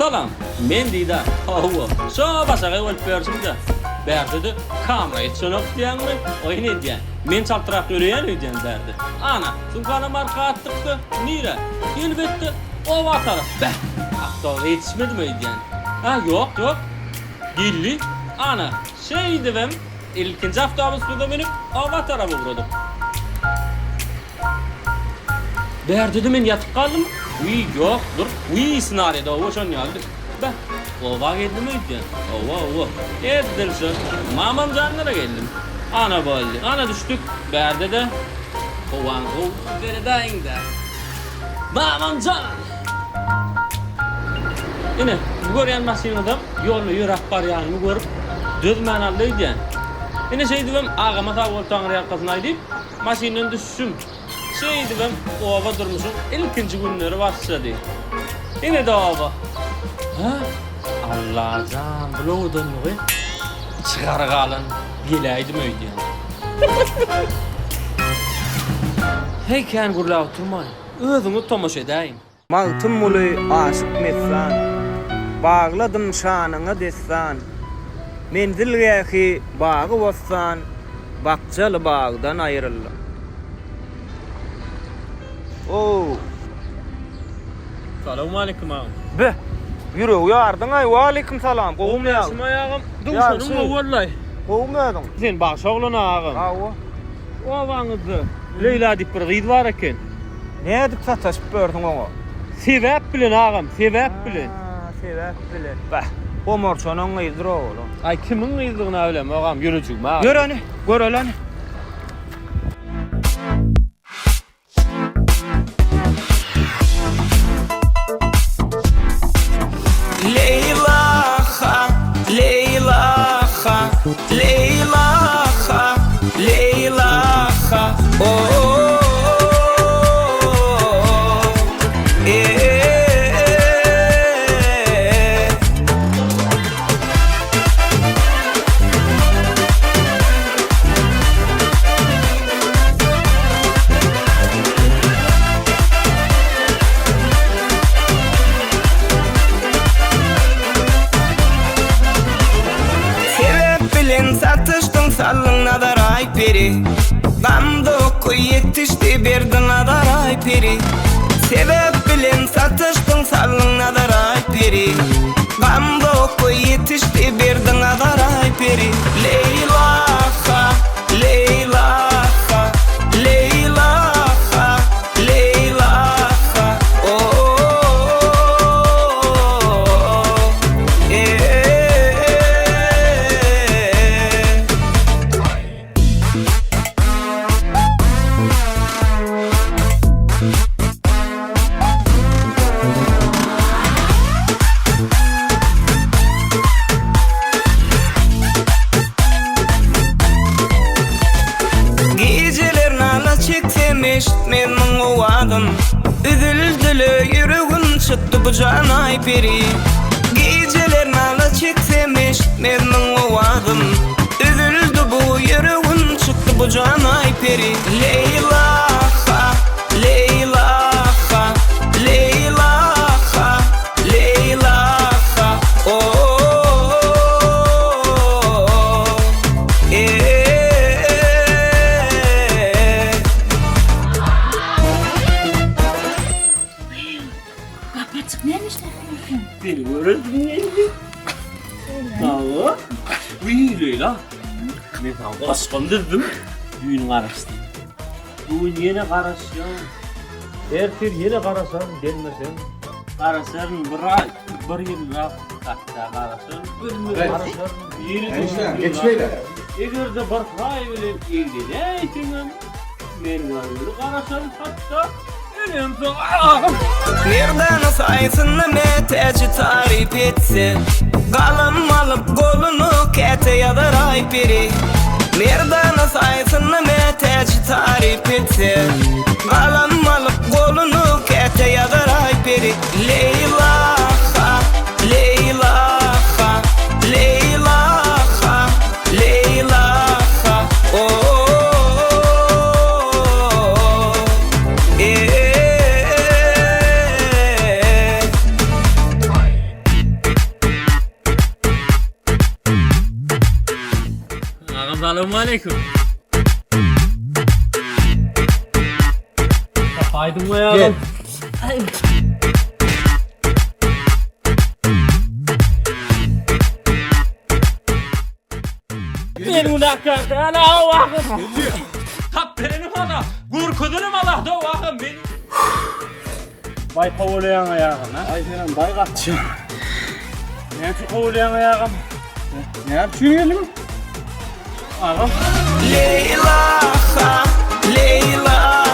Salam, men diýdi. Hawa. Şo başaga bolup berdim-de. Berdi kamerayı çönök diýenmi? Oýun edýän. Men çaltyrak öreýän öýdän berdi. Ana, şunkana marka atdypdy. Nire? Elbetde o watar. Bäh, aktor yetişmedimi öýdän? Ha, ýok. Gilli. Ana, şeýdibem. İlkinci avtobusda menip o watara bugradym. Berdi men ýatyp kaldym. Ýok, dur. Ssenariýda oşan ýaldy. Bäh, o wagt edimi öýdän? Owa. Edilse, mamam janlara geldim. Ana boldy. Ana düştük. Berdi de owan gol berdaýynda. Mamam jan. Ine, bu görýän masinada ýolny ýörep barýanyny görüp, dözmän aldyýdan. Ine şeýdibem, agama tagol taňry ýarkasyna aýdyp, masinadan düşsüm. Şeýdibem, owa durmuşum, ilkinji günleri başlady. Ine de owa. Ha? Allah'ım, buludun mu? Çıgar galan, geleydim öýdän. Heýken gurla oturmay, özüňi tomaşa edäýin. Mağtım muly aşyk messan, bağladım şanyňa dessan. Menzil gäki bagy bossan, bakjaly bagdan aýryldım. Salamu aleykum ağam. Be, ýüregi ýardyň ay, wa aleykum salam. Gowum ýa. Şuma ýagam, duşanym wallahi. Gowum ýadyň. Sen baş oglana ağam. Hawa. O waňyzy Leyla diýip bir gyz bar eken. Näme diýip sataşyp berdiň oňa? Sebäp bilen ağam, sebäp bilen. Sebäp bilen. Bah, o morçanyň gyzyr oğlum. Ay kimiň gyzdygyna bilem ağam, ýürejik ağam. Göreni, göreleni. Leylaha, Leylaha, Leylaha, Leylaha. Satıştın sallın nadar ay peri, gamda oku yetişti berdin nadar ay peri. Sebep bilen satıştın sallın nadar ay peri, gamda oku yetişti berdin nadar ay peri. Leylaha, Leylaha, Leylaha, Leylaha. Menin owadım, üzüldüle yüreğim çıktı bu can ay peri. Geceler nala çeksemiş, menin owadım, üzüldü bu yüreğim çıktı bu can ay peri. Leylaha, Leylaha, Leylaha, Leylaha. Beni gördün geldi. Hawa. Leyla. Men taňa başgandyrdım. Düýün garaşdy. Düýün ýene garaşýan. Ertir ýene garaşan, gelmesen. Garaşan bir ýyl hatta garaşan. Bir garaşan. Ýene geçmeýler. Egerde bir hay bilen egdeýtiňem. Men garaşan hatta Nerden saysın meteci tarif etse, galam alıp golunu kete yadar ay peri. Nerden saysın meteci tarif etse, galam alıp golunu kete yadar ay peri. Leylaha, Leylaha, Leylaha, Leylaha. Assalamu alaikum. Haydi mı ya? Gel. Benim dakika, ana vakit. Ha benim ana, gurkudurum Allah da vakit benim. Vay kovulayan ayağım ha. Ay senin bay kaçtı. Ne ki kovulayan ayağım? Ne yapıyorsun oğlum? Ağam. Leyla, Leyla.